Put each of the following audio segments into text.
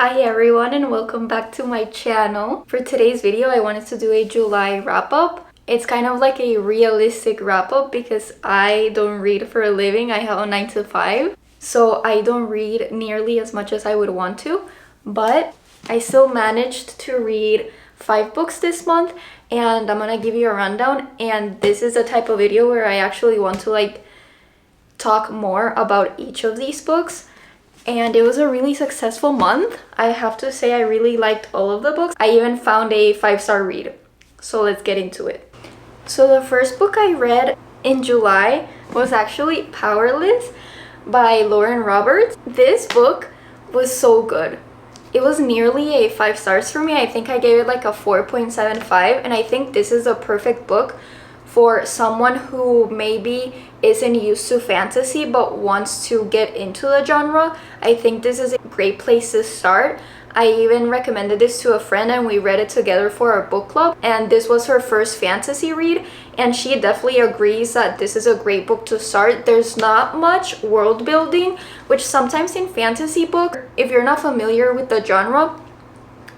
Hi everyone and welcome back to my channel. For today's video I wanted to do a July wrap-up. It's kind of like a realistic wrap-up because I don't read for a living. I have a 9 to 5, so I don't read nearly as much as I would want to, but I still managed to read 5 books this month, and I'm gonna give you a rundown. And this is the type of video where I actually want to talk more about each of these books. And it was a really successful month. I have to say I really liked all of the books. I even found a 5-star read. So let's get into it. So the first book I read in July was actually Powerless by Lauren Roberts. This book was so good. It was nearly a 5 stars for me. I think I gave it like a 4.75, and I think this is a perfect book for someone who maybe isn't used to fantasy but wants to get into the genre. I think this is a great place to start. I even recommended this to a friend and we read it together for our book club, and this was her first fantasy read, and she definitely agrees that this is a great book to start. There's not much world building, which sometimes in fantasy books, if you're not familiar with the genre,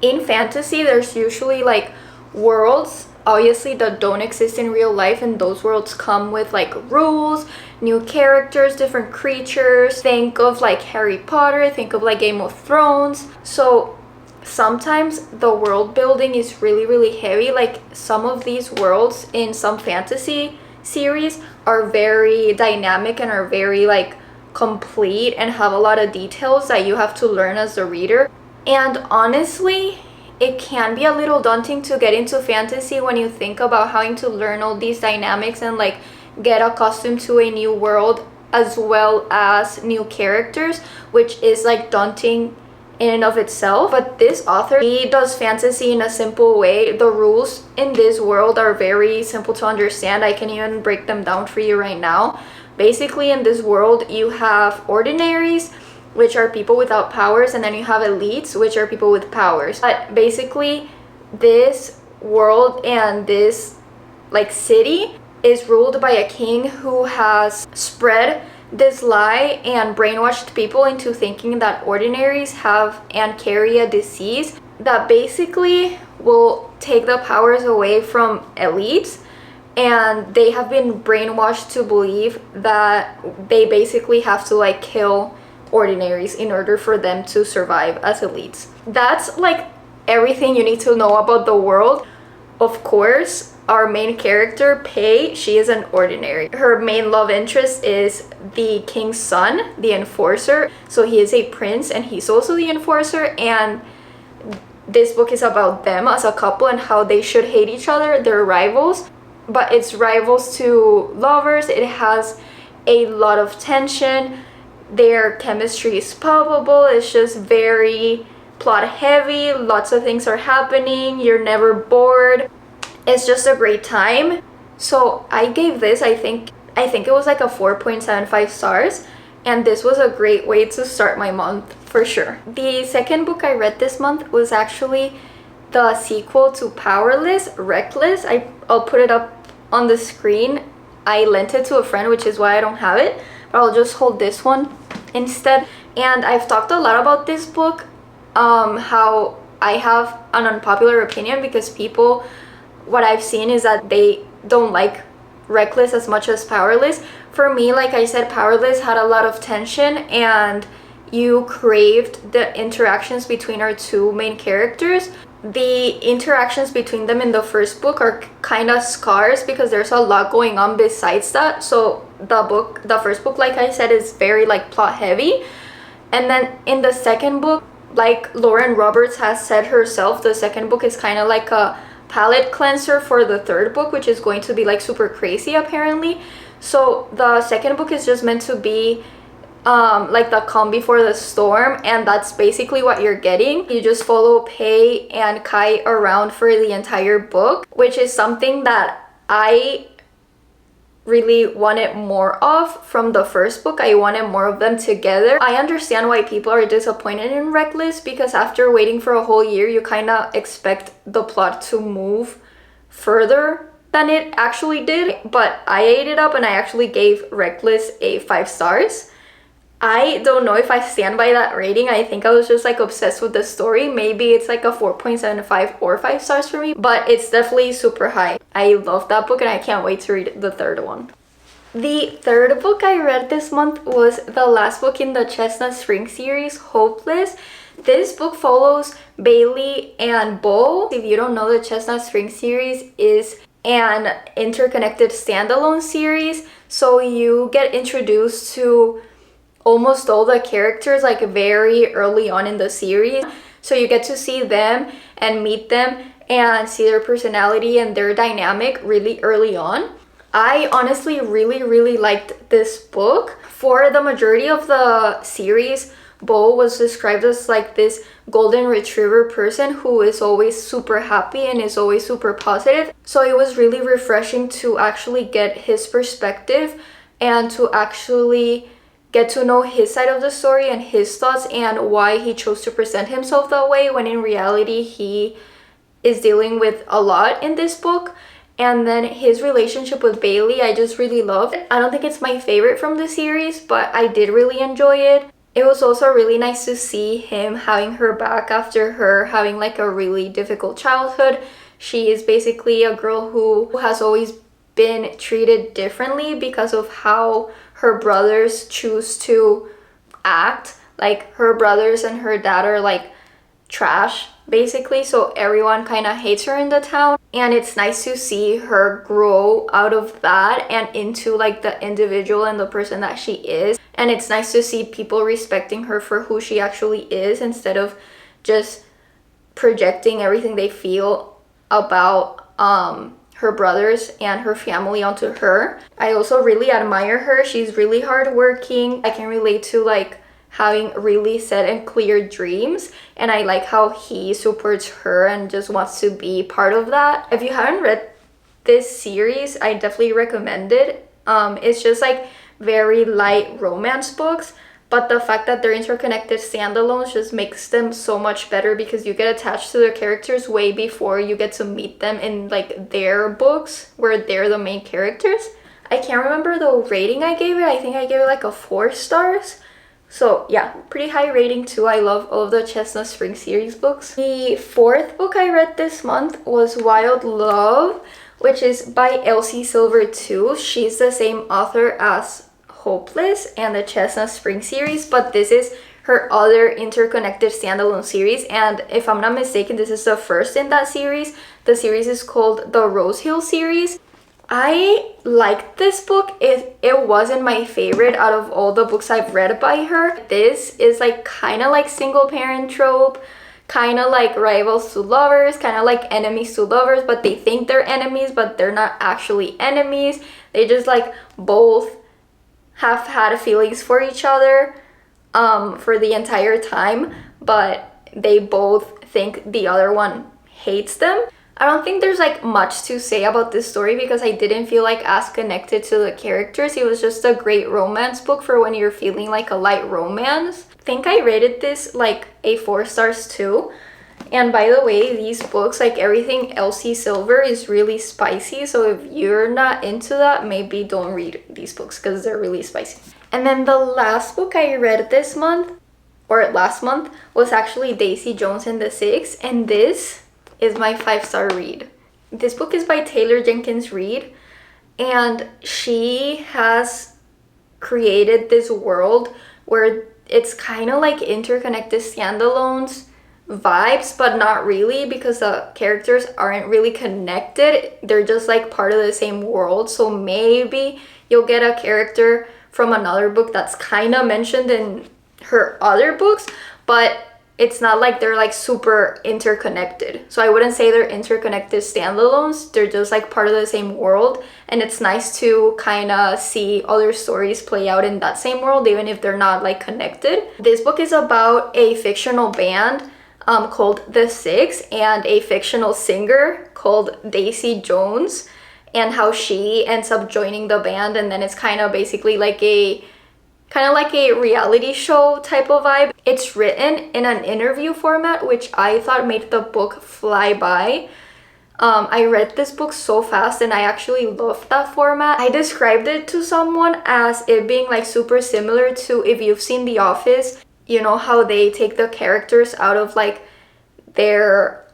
in fantasy there's usually like worlds obviously that don't exist in real life, and those worlds come with like rules, new characters, different creatures. Think of like Harry Potter, think of like Game of Thrones. So sometimes the world building is really heavy. Like some of these worlds in some fantasy series are very dynamic and are very like complete and have a lot of details that you have to learn as a reader. And honestly, it can be a little daunting to get into fantasy when you think about having to learn all these dynamics and like get accustomed to a new world as well as new characters, which is like daunting in and of itself. But this author, he does fantasy in a simple way. The rules in this world are very simple to understand. I can even break them down for you right now. Basically, in this world you have ordinaries, which are people without powers, and then you have elites, which are people with powers. But basically this world and this like city is ruled by a king who has spread this lie and brainwashed people into thinking that ordinaries have and carry a disease that basically will take the powers away from elites, and they have been brainwashed to believe that they basically have to like kill ordinaries in order for them to survive as elites. That's like everything you need to know about the world. Of course, our main character, Pei, she is an ordinary. Her main love interest is the king's son, the enforcer. So he is a prince and he's also the enforcer, and this book is about them as a couple and how they should hate each other. They're rivals, but it's rivals to lovers. It has a lot of tension. Their chemistry is palpable. It's just very plot heavy. Lots of things are happening. You're never bored. It's just a great time. So I gave this, I think it was like a 4.75 stars, and this was a great way to start my month for sure. The second book I read this month was actually the sequel to Powerless, Reckless. I'll put it up on the screen. I lent it to a friend, which is why I don't have it, but I'll just hold this one instead. And I've talked a lot about this book, how I have an unpopular opinion because people, what I've seen is that they don't like Reckless as much as Powerless. For me, like I said, Powerless had a lot of tension and you craved the interactions between our two main characters. The interactions between them in the first book are kind of scarce because there's a lot going on besides that. So the first book, like I said, is very like plot heavy. And then in the second book, like Lauren Roberts has said herself, the second book is kind of like a palate cleanser for the third book, which is going to be like super crazy apparently. So the second book is just meant to be like the calm before the storm, and that's basically what you're getting. You just follow Pei and Kai around for the entire book, which is something that I really wanted more of from the first book. I wanted more of them together. I understand why people are disappointed in Reckless, because after waiting for a whole year, you kind of expect the plot to move further than it actually did. But I ate it up and I actually gave Reckless a 5 stars. I don't know if I stand by that rating. I think I was just like obsessed with the story. Maybe it's like a 4.75 or 5 stars for me, but it's definitely super high. I love that book and I can't wait to read the third one. The third book I read this month was the last book in the Chestnut Spring series, Hopeless. This book follows Bailey and Bo. If you don't know, the Chestnut Spring series is an interconnected standalone series. So you get introduced to almost all the characters like very early on in the series. So you get to see them and meet them and see their personality and their dynamic really early on. I honestly really liked this book. For the majority of the series, Bo was described as like this golden retriever person who is always super happy and is always super positive. So it was really refreshing to actually get his perspective and to actually get to know his side of the story and his thoughts and why he chose to present himself that way when in reality he is dealing with a lot in this book. And then his relationship with Bailey, I just really loved. I don't think it's my favorite from the series, but I did really enjoy it. It was also really nice to see him having her back after her having like a really difficult childhood. She is basically a girl who has always been treated differently because of how her brothers choose to act. Like her brothers and her dad are like trash basically, so everyone kind of hates her in the town, and it's nice to see her grow out of that and into like the individual and the person that she is. And it's nice to see people respecting her for who she actually is instead of just projecting everything they feel about her brothers and her family onto her. I also really admire her. She's really hardworking. I can relate to like having really set and clear dreams, and I like how he supports her and just wants to be part of that. If you haven't read this series, I definitely recommend it. It's just like very light romance books, but the fact that they're interconnected standalones just makes them so much better because you get attached to their characters way before you get to meet them in like their books where they're the main characters. I can't remember the rating I gave it. I think I gave it like a 4 stars. So yeah, pretty high rating too. I love all of the Chestnut Spring series books. The fourth book I read this month was Wild Love, which is by Elsie Silver too. She's the same author as Hopeless and the Chestnut Spring series, but this is her other interconnected standalone series, and if I'm not mistaken, this is the first in that series. The series is called the Rose Hill series. I liked this book. It wasn't my favorite out of all the books I've read by her. This is like kind of like single parent trope, kind of like rivals to lovers, kind of like enemies to lovers, but they think they're enemies, but they're not actually enemies. They just like both have had feelings for each other for the entire time, but they both think the other one hates them. I don't think there's like much to say about this story because I didn't feel like as connected to the characters. It was just a great romance book for when you're feeling like a light romance. I think I rated this like a 4 stars too. And by the way, these books, like everything Elsie Silver, is really spicy. So if you're not into that, maybe don't read these books because they're really spicy. And then the last book I read this month, or last month, was actually Daisy Jones and the Six. And this is my 5-star read. This book is by Taylor Jenkins Reid, and she has created this world where it's kind of like interconnected standalones vibes, but not really because the characters aren't really connected. They're just like part of the same world. So maybe you'll get a character from another book that's kind of mentioned in her other books, but it's not like they're like super interconnected. So I wouldn't say they're interconnected standalones. They're just like part of the same world, and it's nice to kind of see other stories play out in that same world even if they're not like connected. This book is about a fictional band called The Six and a fictional singer called Daisy Jones, and how she ends up joining the band, and then it's kind of basically like a reality show type of vibe. It's written in an interview format, which I thought made the book fly by. I read this book so fast and I actually loved that format. I described it to someone as it being like super similar to, if you've seen The Office, you know how they take the characters out of like their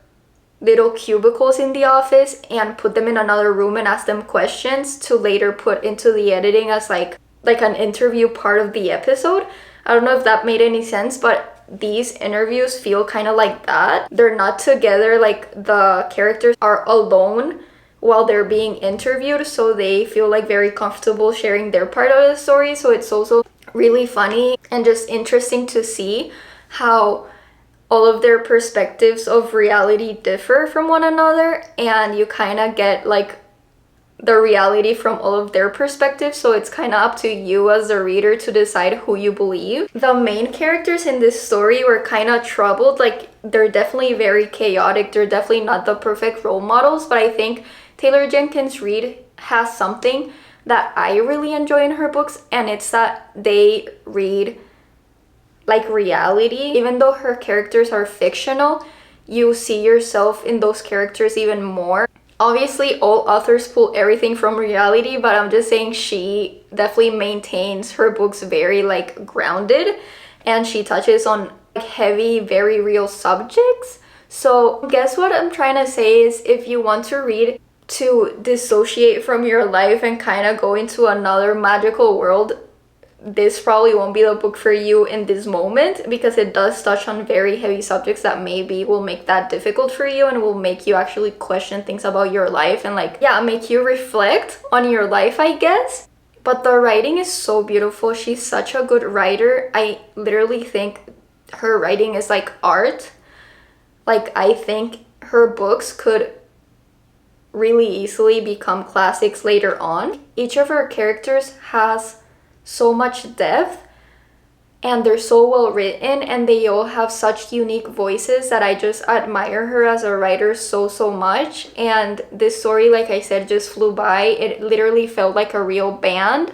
little cubicles in the office and put them in another room and ask them questions to later put into the editing as like an interview part of the episode. I don't know if that made any sense, but these interviews feel kind of like that. They're not together, like the characters are alone while they're being interviewed, so they feel like very comfortable sharing their part of the story. So it's also really funny and just interesting to see how all of their perspectives of reality differ from one another, and you kind of get like the reality from all of their perspectives, so it's kind of up to you as a reader to decide who you believe. The main characters in this story were kind of troubled, like they're definitely very chaotic, they're definitely not the perfect role models, but I think Taylor Jenkins Reid has something that I really enjoy in her books, and it's that they read like reality. Even though her characters are fictional, you see yourself in those characters even more. Obviously, all authors pull everything from reality, but I'm just saying she definitely maintains her books very like grounded, and she touches on like heavy, very real subjects. So I guess what I'm trying to say is, if you want to read to dissociate from your life and kind of go into another magical world, this probably won't be the book for you in this moment, because it does touch on very heavy subjects that maybe will make that difficult for you and will make you actually question things about your life and like, yeah, make you reflect on your life, I guess. But the writing is so beautiful. She's such a good writer. I literally think her writing is like art. Like, I think her books could really easily become classics later on. Each of her characters has so much depth, and they're so well written, and they all have such unique voices that I just admire her as a writer so much. And this story, like I said, just flew by. It literally felt like a real band.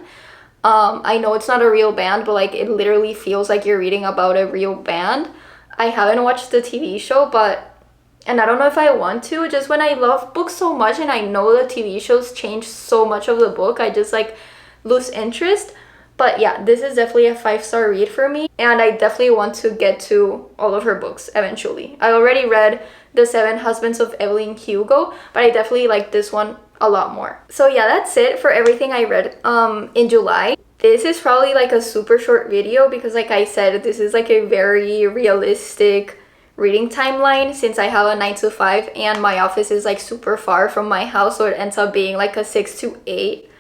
I know it's not a real band, but like it literally feels like you're reading about a real band. I haven't watched the TV show, and I don't know if I want to, just when I love books so much and I know the TV shows change so much of the book, I just like lose interest. But yeah, this is definitely a 5-star read for me, and I definitely want to get to all of her books eventually. I already read The Seven Husbands of Evelyn Hugo, but I definitely like this one a lot more. So yeah, that's it for everything I read in July. This is probably like a super short video because, like I said, this is like a very realistic reading timeline, since I have a 9 to 5 and my office is like super far from my house, so it ends up being like a 6 to 8.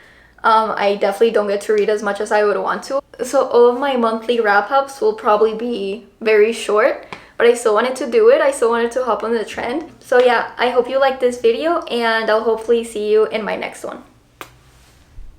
I definitely don't get to read as much as I would want to. So all of my monthly wrap-ups will probably be very short, but I still wanted to do it. I still wanted to hop on the trend. So yeah, I hope you liked this video, and I'll hopefully see you in my next one.